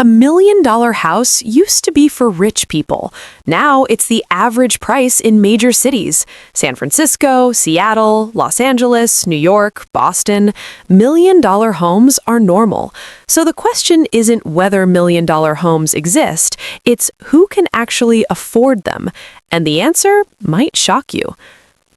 $1 million house used to be for rich people. Now it's the average price in major cities. San Francisco, Seattle, Los Angeles, New York, Boston. $1 million homes are normal. So the question isn't whether $1 million homes exist, it's who can actually afford them. And the answer might shock you.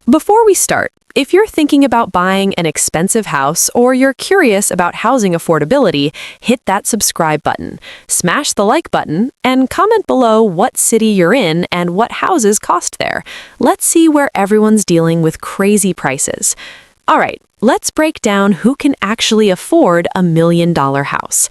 Before we start, if you're thinking about buying an expensive house or you're curious about housing affordability, hit that subscribe button, smash the like button, and comment below what city you're in and what houses cost there. Let's see where everyone's dealing with crazy prices. All right, let's break down who can actually afford a $1 million house.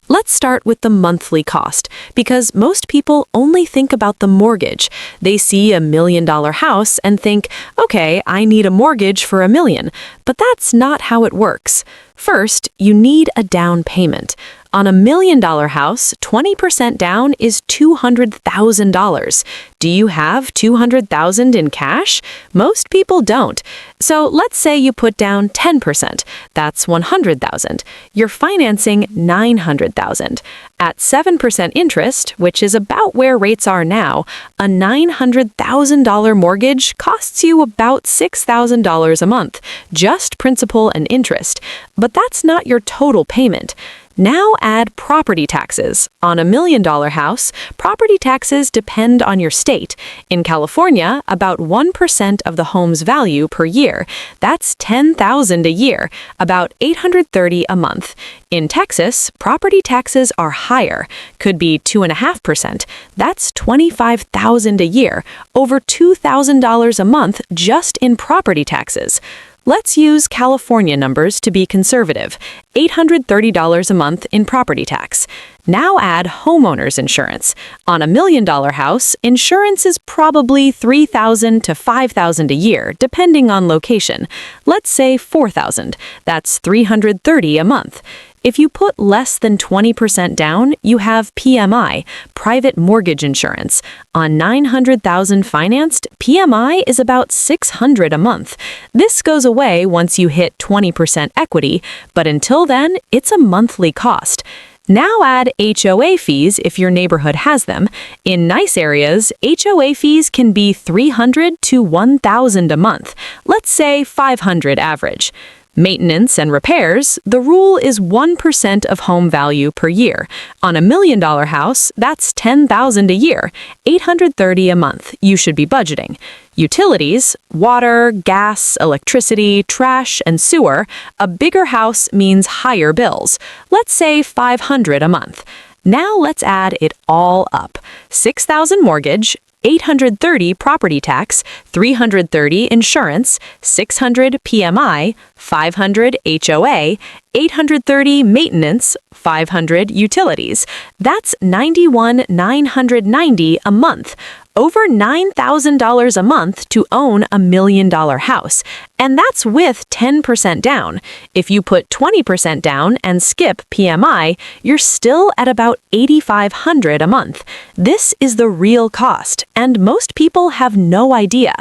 Let's start with the monthly cost, because most people only think about the mortgage. They see a $1 million house and think, okay, I need a mortgage for $1 million. But that's not how it works. First, you need a down payment. On a $1 million house, 20% down is $200,000. Do you have $200,000 in cash? Most people don't. So let's say you put down 10%. That's $100,000. You're financing $900,000. At 7% interest, which is about where rates are now, a $900,000 mortgage costs you about $6,000 a month, just principal and interest. But that's not your total payment. Now add property taxes. On a $1 million house, property taxes depend on your state. In California, about 1% of the home's value per year. That's $10,000 a year, about $830 a month. In Texas, property taxes are higher, could be 2.5%. That's $25,000 a year, over $2,000 a month just in property taxes. Let's use California numbers to be conservative, $830 a month in property tax. Now add homeowner's insurance. On a $1 million house, insurance is probably $3,000 to $5,000 a year, depending on location. Let's say $4,000. That's $330 a month. If you put less than 20% down, you have PMI, private mortgage insurance. On $900,000 financed, PMI is about $600 a month. This goes away once you hit 20% equity, but until then, it's a monthly cost. Now add HOA fees if your neighborhood has them. In nice areas, HOA fees can be $300 to $1,000 a month. Let's say $500 average. Maintenance and repairs, the rule is 1% of home value per year. On a $1 million house, that's $10,000 a year, $830 a month you should be budgeting. Utilities, water, gas, electricity, trash, and sewer, a bigger house means higher bills. Let's say $500 a month. Now let's add it all up. $6,000 mortgage, $830 property tax, $330 insurance, $600 PMI, $500 HOA, $830 maintenance, $500 utilities. That's $91,990 a month. Over $9,000 a month to own a $1 million house. And that's with 10% down. If you put 20% down and skip PMI, you're still at about $8,500 a month. This is the real cost, and most people have no idea.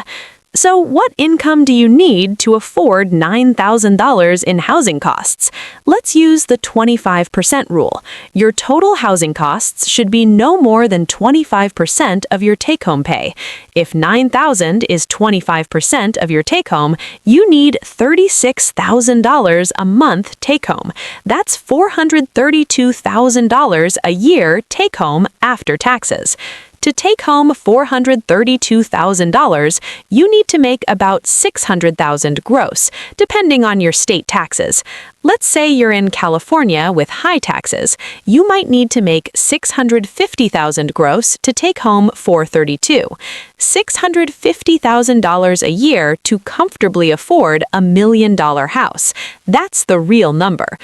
So what income do you need to afford $9,000 in housing costs? Let's use the 25% rule. Your total housing costs should be no more than 25% of your take-home pay. If $9,000 is 25% of your take-home, you need $36,000 a month take-home. That's $432,000 a year take-home after taxes. To take home $432,000, you need to make about $600,000 gross, depending on your state taxes. Let's say you're in California with high taxes. You might need to make $650,000 gross to take home $432,000. $650,000 a year to comfortably afford a $1 million house. That's the real number.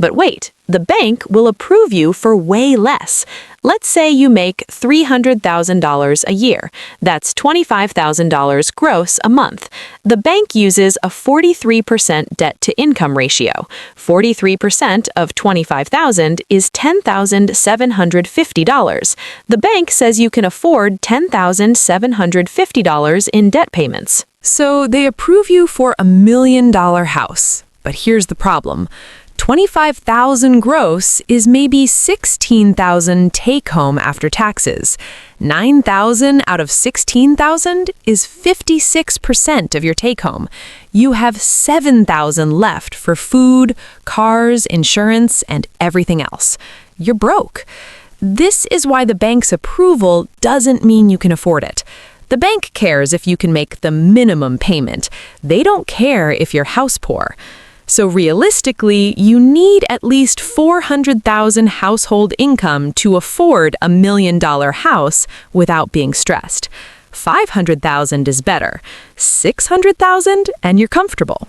But wait, the bank will approve you for way less. Let's say you make $300,000 a year. That's $25,000 gross a month. The bank uses a 43% debt-to-income ratio. 43% of $25,000 is $10,750. The bank says you can afford $10,750 in debt payments. So they approve you for a $1 million house. But here's the problem. 25,000 gross is maybe 16,000 take home after taxes. 9,000 out of 16,000 is 56% of your take home. You have 7,000 left for food, cars, insurance, and everything else. You're broke. This is why the bank's approval doesn't mean you can afford it. The bank cares if you can make the minimum payment. They don't care if you're house poor. So realistically, you need at least 400,000 household income to afford a $1 million house without being stressed. 500,000 is better. 600,000 and you're comfortable.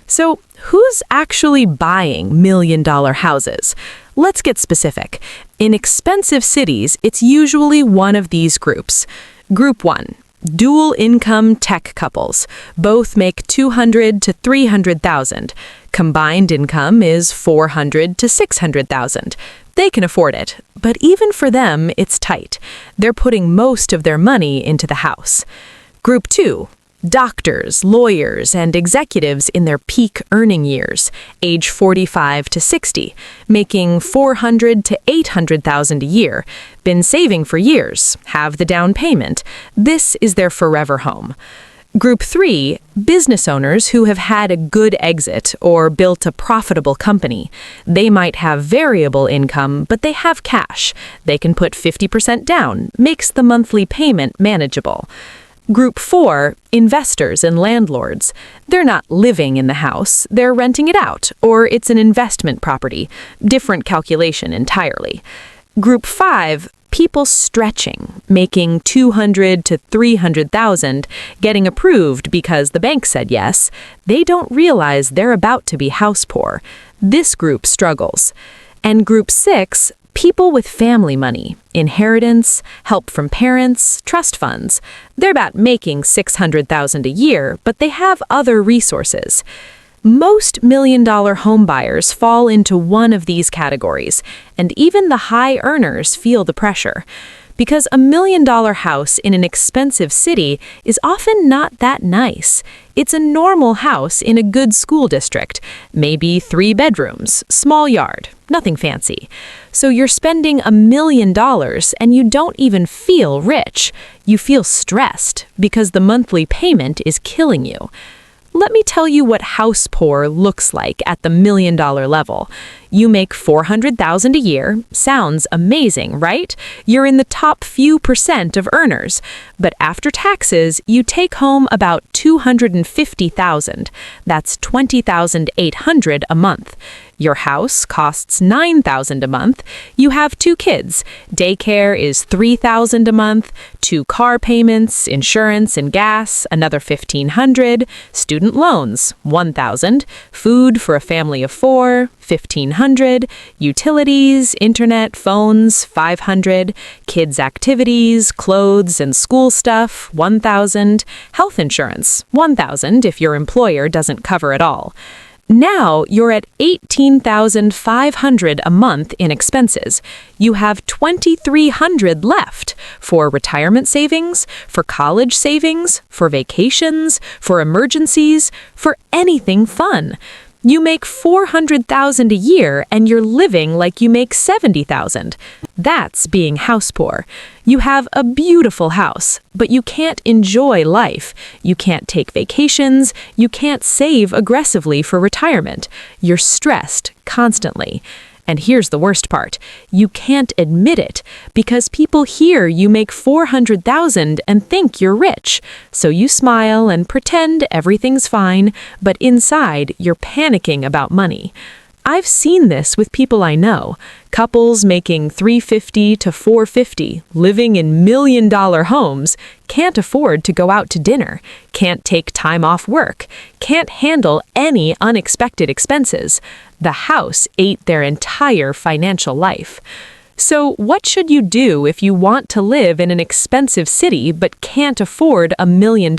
So who's actually buying $1 million houses? Let's get specific. In expensive cities, it's usually one of these groups. Group 1. Dual income tech couples. Both make 200 to 300,000. Combined income is 400 to 600,000. They can afford it, but even for them, it's tight. They're putting most of their money into the house. Group 2. Doctors, lawyers, and executives in their peak earning years, age 45 to 60, making 400 to 800,000 a year, been saving for years, have the down payment. This is their forever home. Group 3, business owners who have had a good exit or built a profitable company. They might have variable income, but they have cash. They can put 50% down, makes the monthly payment manageable. Group 4, investors and landlords. They're not living in the house, they're renting it out, or it's an investment property. Different calculation entirely. Group 5, people stretching, making 200 to 300,000, getting approved because the bank said yes. They don't realize they're about to be house poor. This group struggles. And Group 6, people with family money, inheritance, help from parents, trust funds. They're about making 600,000 a year, but they have other resources. Most $1 million home buyers fall into one of these categories, and even the high earners feel the pressure. Because a $1 million house in an expensive city is often not that nice. It's a normal house in a good school district, maybe 3 bedrooms, small yard, nothing fancy. So you're spending $1 million and you don't even feel rich. You feel stressed because the monthly payment is killing you. Let me tell you what house poor looks like at the $1 million level. You make 400,000 a year. Sounds amazing, right? You're in the top few percent of earners. But after taxes, you take home about 250,000. That's 20,800 a month. Your house costs 9,000 a month. You have 2 kids. Daycare is 3,000 a month. 2 car payments, insurance and gas, another 1,500. Student loans, 1,000. Food for a family of 4, 1,500. Utilities, internet, phones, 500. Kids' activities, clothes and school stuff, 1,000. Health insurance, 1,000 if your employer doesn't cover it all. Now you're at 18,500 a month in expenses. You have 2,300 left for retirement savings, for college savings, for vacations, for emergencies, for anything fun. You make 400,000 a year and you're living like you make 70,000. That's being house poor. You have a beautiful house, but you can't enjoy life. You can't take vacations. You can't save aggressively for retirement. You're stressed constantly. And here's the worst part. You can't admit it because people hear you make 400,000 and think you're rich. So you smile and pretend everything's fine, but inside you're panicking about money. I've seen this with people I know. Couples making $350 to $450, living in $1 million homes, can't afford to go out to dinner, can't take time off work, can't handle any unexpected expenses. The house ate their entire financial life. So what should you do if you want to live in an expensive city but can't afford $1 million?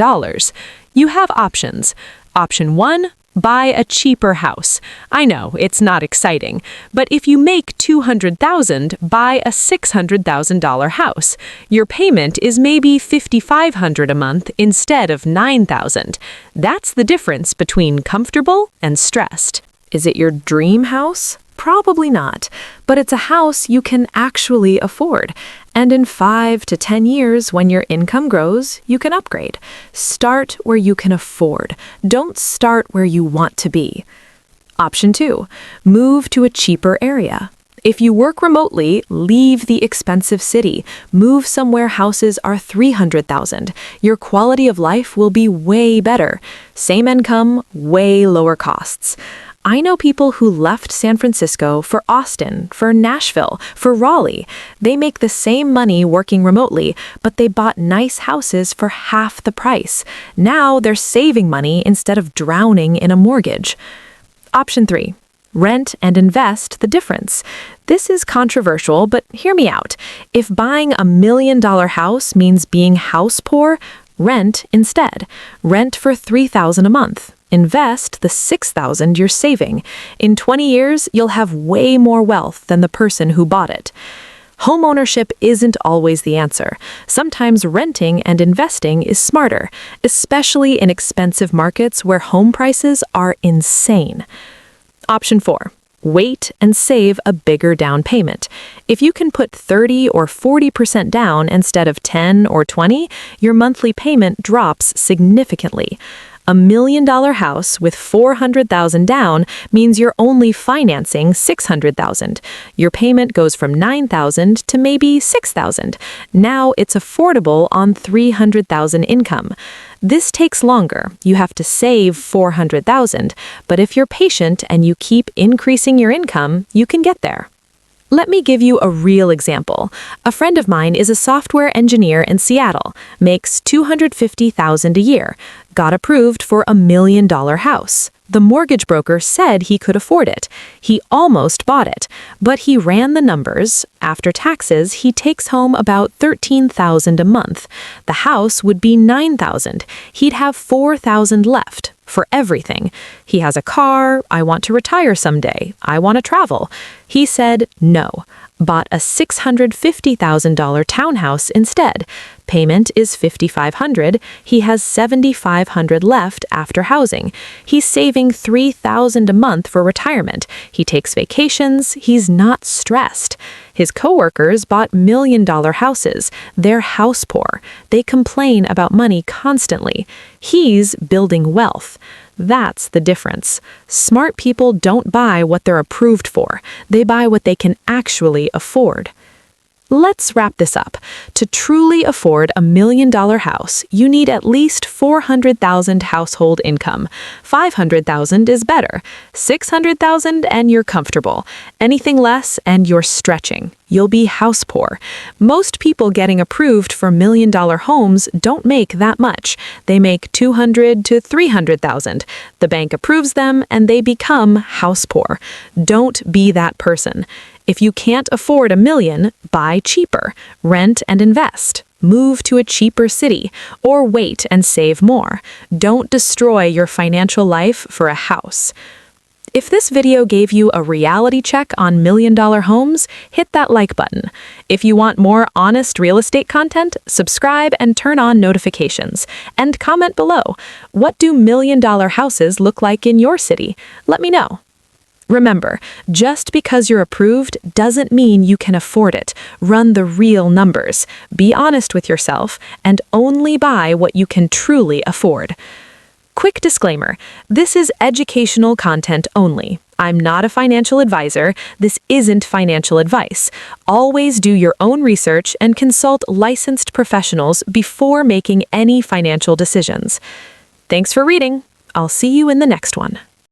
You have options. Option 1, buy a cheaper house. I know, it's not exciting, but if you make $200,000, buy a $600,000 house. Your payment is maybe $5,500 a month instead of $9,000. That's the difference between comfortable and stressed. Is it your dream house? Probably not, but it's a house you can actually afford. And in 5 to 10 years, when your income grows, you can upgrade. Start where you can afford. Don't start where you want to be. Option 2, move to a cheaper area. If you work remotely, leave the expensive city. Move somewhere houses are $300,000. Your quality of life will be way better. Same income, way lower costs. I know people who left San Francisco for Austin, for Nashville, for Raleigh. They make the same money working remotely, but they bought nice houses for half the price. Now they're saving money instead of drowning in a mortgage. Option 3. Rent and invest the difference. This is controversial, but hear me out. If buying $1 million house means being house poor, rent instead. Rent for $3,000 a month. Invest the $6,000 you're saving. In 20 years, you'll have way more wealth than the person who bought it. Homeownership isn't always the answer. Sometimes renting and investing is smarter, especially in expensive markets where home prices are insane. Option 4. Wait and save a bigger down payment. If you can put 30 or 40% down instead of 10 or 20, your monthly payment drops significantly. $1 million house with $400,000 down means you're only financing $600,000. Your payment goes from $9,000 to maybe $6,000. Now it's affordable on $300,000 income. This takes longer. You have to save $400,000, but if you're patient and you keep increasing your income, you can get there. Let me give you a real example. A friend of mine is a software engineer in Seattle, makes $250,000 a year, got approved for $1 million house. The mortgage broker said he could afford it. He almost bought it, but he ran the numbers. After taxes, he takes home about $13,000 a month. The house would be $9,000. He'd have $4,000 left. For everything. He has a car, I want to retire someday, I want to travel. He said no, bought a $650,000 townhouse instead. Payment is $5,500, he has $7,500 left after housing. He's saving $3,000 a month for retirement. He takes vacations, he's not stressed. His coworkers bought $1 million houses. They're house poor. They complain about money constantly. He's building wealth. That's the difference. Smart people don't buy what they're approved for. They buy what they can actually afford. Let's wrap this up. To truly afford $1 million house, you need at least $400,000 household income. $500,000 is better. $600,000 and you're comfortable. Anything less and you're stretching. You'll be house poor. Most people getting approved for $1 million homes don't make that much. They make $200,000 to $300,000. The bank approves them and they become house poor. Don't be that person. If you can't afford $1 million, buy cheaper, rent and invest, move to a cheaper city, or wait and save more. Don't destroy your financial life for a house. If this video gave you a reality check on $1 million homes, hit that like button. If you want more honest real estate content, subscribe and turn on notifications. And comment below, what do $1 million houses look like in your city? Let me know. Remember, just because you're approved doesn't mean you can afford it. Run the real numbers. Be honest with yourself and only buy what you can truly afford. Quick disclaimer, this is educational content only. I'm not a financial advisor. This isn't financial advice. Always do your own research and consult licensed professionals before making any financial decisions. Thanks for reading. I'll see you in the next one.